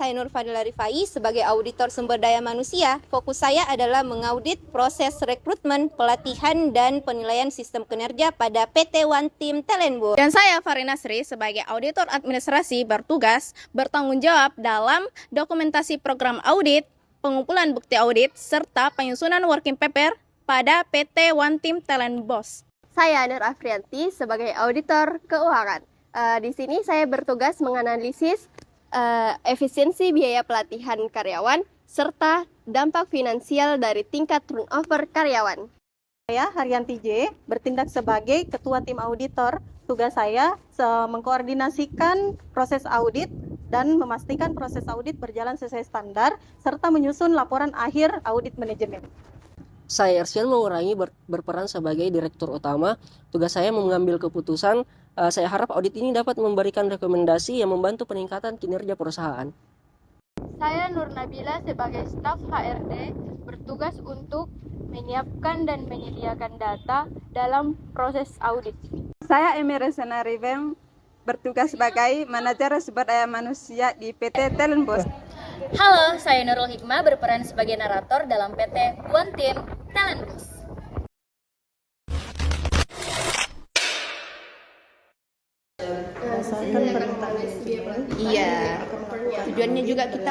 Saya Nur Fadila Rifai sebagai auditor sumber daya manusia. Fokus saya adalah mengaudit proses rekrutmen, pelatihan, dan penilaian sistem kinerja pada PT One Team Talentboost. Dan saya Farina Sri sebagai auditor administrasi bertugas bertanggung jawab dalam dokumentasi program audit, pengumpulan bukti audit, serta penyusunan working paper pada PT One Team Talentboost. Saya Nur Afrianti sebagai auditor keuangan. Di sini saya bertugas menganalisis efisiensi biaya pelatihan karyawan, serta dampak finansial dari tingkat turnover karyawan. Saya Haryanti J, bertindak sebagai Ketua Tim Auditor. Tugas saya mengkoordinasikan proses audit dan memastikan proses audit berjalan sesuai standar, serta menyusun laporan akhir audit manajemen. Saya Ersian Mengurangi berperan sebagai Direktur Utama. Tugas saya mengambil keputusan. Saya harap audit ini dapat memberikan rekomendasi yang membantu peningkatan kinerja perusahaan. Saya Nur Nabila sebagai staf HRD bertugas untuk menyiapkan dan menyediakan data dalam proses audit. Saya Emira Senaribem bertugas sebagai manajer sumber daya manusia di PT Talentboost. Halo, saya Nurul Hikmah berperan sebagai narator dalam PT One Team Talentboost. Berdasarkan permintaan manajemen. Iya, tujuannya juga kita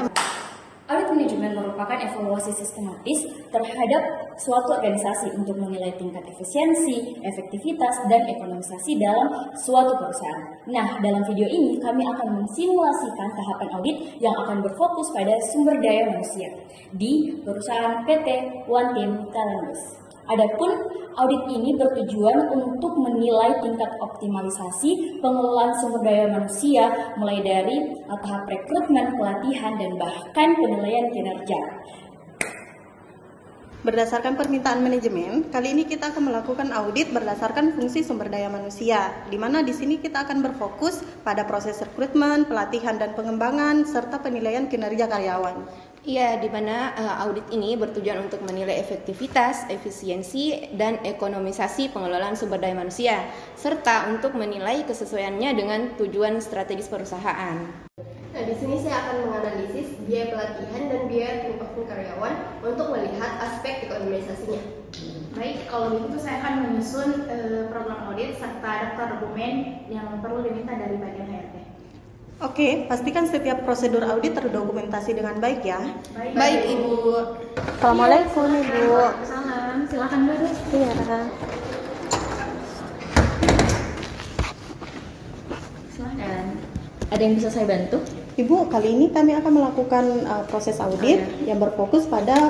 Audit manajemen merupakan evaluasi sistematis terhadap suatu organisasi untuk menilai tingkat efisiensi, efektivitas, dan ekonomisasi dalam suatu perusahaan. Nah, dalam video ini kami akan mensimulasikan tahapan audit yang akan berfokus pada sumber daya manusia di perusahaan PT One Team Talentboost. Adapun audit ini bertujuan untuk menilai tingkat optimalisasi pengelolaan sumber daya manusia mulai dari tahap rekrutmen, pelatihan, dan bahkan penilaian kinerja. Berdasarkan permintaan manajemen, kali ini kita akan melakukan audit berdasarkan fungsi sumber daya manusia, di mana di sini kita akan berfokus pada proses rekrutmen, pelatihan dan pengembangan, serta penilaian kinerja karyawan. Iya, di mana audit ini bertujuan untuk menilai efektivitas, efisiensi, dan ekonomisasi pengelolaan sumber daya manusia, serta untuk menilai kesesuaiannya dengan tujuan strategis perusahaan. Nah, di sini saya akan menganalisis biaya pelatihan dan biaya turnover karyawan untuk melihat aspek ekonomisasinya. Baik, kalau begitu saya akan menyusun program audit serta daftar dokumen yang perlu diminta dari bagian HRD. Oke, pastikan setiap prosedur audit terdokumentasi dengan baik ya. Baik, Ibu. Assalamualaikum, Ibu. Salam, silakan duduk. Iya. Silakan. Ada yang bisa saya bantu? Ibu, kali ini kami akan melakukan proses audit yang berfokus pada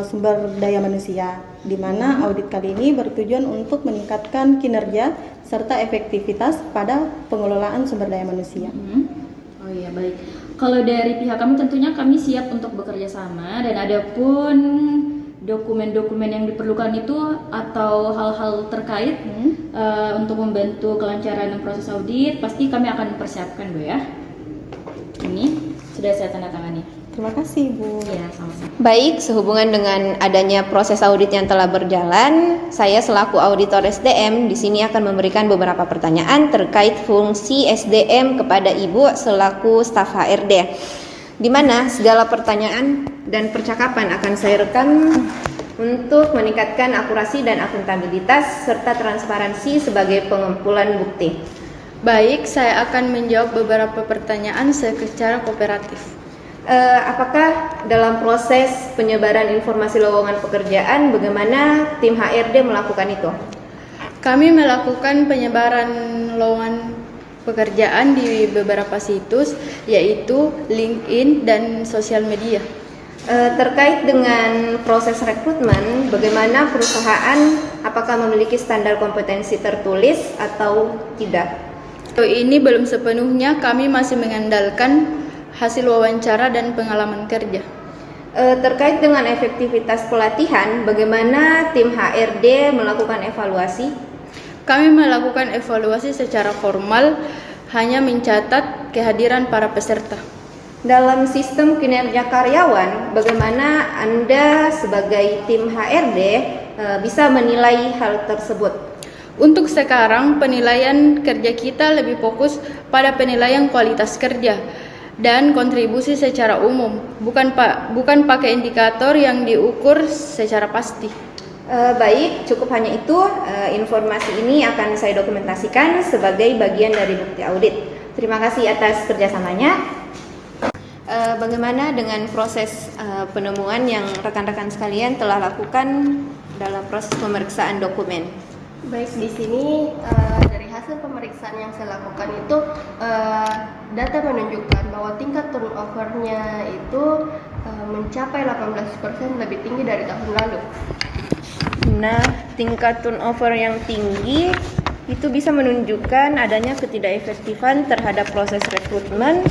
sumber daya manusia, di mana audit kali ini bertujuan untuk meningkatkan kinerja serta efektivitas pada pengelolaan sumber daya manusia. Oh iya, baik. Kalau dari pihak kami tentunya kami siap untuk bekerja sama, dan adapun dokumen-dokumen yang diperlukan itu atau hal-hal terkait untuk membantu kelancaran proses audit pasti kami akan persiapkan, Bu ya. Ini sudah saya tanda tangani. Terima kasih, Bu. Ya, sama-sama. Baik, sehubungan dengan adanya proses audit yang telah berjalan, saya selaku auditor SDM di sini akan memberikan beberapa pertanyaan terkait fungsi SDM kepada Ibu selaku staf HRD. Di mana segala pertanyaan dan percakapan akan saya rekam untuk meningkatkan akurasi dan akuntabilitas serta transparansi sebagai pengumpulan bukti. Baik, saya akan menjawab beberapa pertanyaan secara kooperatif. Apakah dalam proses penyebaran informasi lowongan pekerjaan, bagaimana tim HRD melakukan itu? Kami melakukan penyebaran lowongan pekerjaan di beberapa situs, yaitu LinkedIn dan sosial media. Terkait dengan proses rekrutmen, bagaimana perusahaan apakah memiliki standar kompetensi tertulis atau tidak? Ini belum sepenuhnya, kami masih mengandalkan hasil wawancara dan pengalaman kerja. Terkait dengan efektivitas pelatihan, bagaimana tim HRD melakukan evaluasi? Kami melakukan evaluasi secara formal, hanya mencatat kehadiran para peserta. Dalam sistem kinerja karyawan, bagaimana Anda sebagai tim HRD bisa menilai hal tersebut? Untuk sekarang, penilaian kerja kita lebih fokus pada penilaian kualitas kerja dan kontribusi secara umum, bukan pakai indikator yang diukur secara pasti. Baik, cukup hanya itu. Informasi ini akan saya dokumentasikan sebagai bagian dari bukti audit. Terima kasih atas kerjasamanya. Bagaimana dengan proses penemuan yang rekan-rekan sekalian telah lakukan dalam proses pemeriksaan dokumen? Baik, di sini dari hasil pemeriksaan yang saya lakukan itu data menunjukkan bahwa tingkat turnover-nya itu mencapai 18% lebih tinggi dari tahun lalu. Nah, tingkat turnover yang tinggi itu bisa menunjukkan adanya ketidakefektifan terhadap proses rekrutmen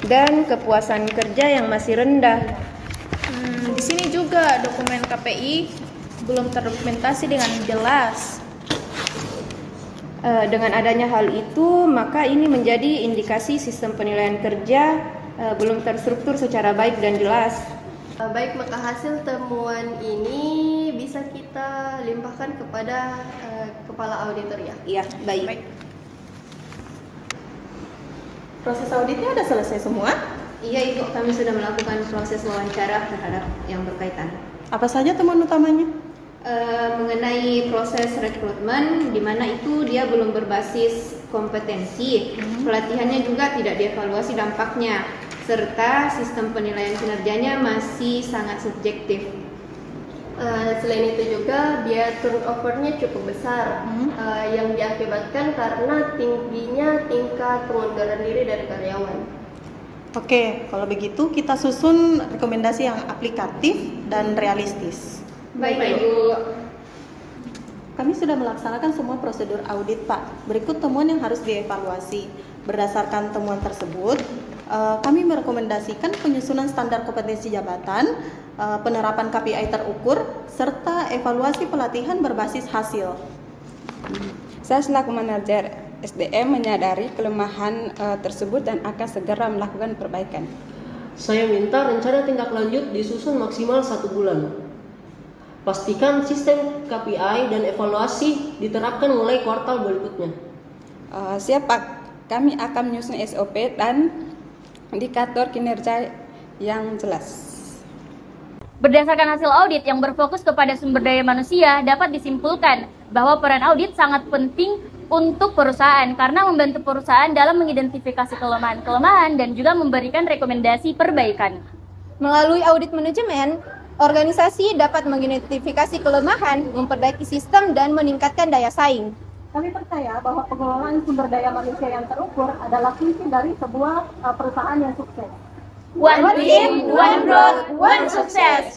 dan kepuasan kerja yang masih rendah. Di sini juga dokumen KPI belum terdokumentasi dengan jelas. Dengan adanya hal itu, maka ini menjadi indikasi sistem penilaian kerja belum terstruktur secara baik dan jelas. Baik, maka hasil temuan ini bisa kita limpahkan kepada kepala auditor ya. Iya, baik. Proses auditnya sudah selesai semua? Iya Ibu, kami sudah melakukan proses wawancara terhadap yang berkaitan. Apa saja temuan utamanya? Mengenai proses rekrutmen, di mana itu dia belum berbasis kompetensi, pelatihannya juga tidak dievaluasi dampaknya, serta sistem penilaian kinerjanya masih sangat subjektif. Selain itu juga biaya turnover-nya cukup besar yang diakibatkan karena tingginya tingkat pengunduran diri dari karyawan. Oke, kalau begitu kita susun rekomendasi yang aplikatif dan realistis. Baik Ibu. Kami sudah melaksanakan semua prosedur audit, Pak. Berikut temuan yang harus dievaluasi. Berdasarkan temuan tersebut, kami merekomendasikan penyusunan standar kompetensi jabatan, penerapan KPI terukur, serta evaluasi pelatihan berbasis hasil. Saya selaku manajer SDM menyadari kelemahan tersebut dan akan segera melakukan perbaikan. Saya minta rencana tindak lanjut disusun maksimal 1 bulan. Pastikan sistem KPI dan evaluasi diterapkan mulai kuartal berikutnya. Siap Pak, kami akan menyusun SOP dan indikator kinerja yang jelas. Berdasarkan hasil audit yang berfokus kepada sumber daya manusia, dapat disimpulkan bahwa peran audit sangat penting untuk perusahaan karena membantu perusahaan dalam mengidentifikasi kelemahan-kelemahan dan juga memberikan rekomendasi perbaikan. Melalui audit manajemen, organisasi dapat mengidentifikasi kelemahan, memperbaiki sistem, dan meningkatkan daya saing. Kami percaya bahwa pengelolaan sumber daya manusia yang terukur adalah kunci dari sebuah perusahaan yang sukses. One team, one growth, one success.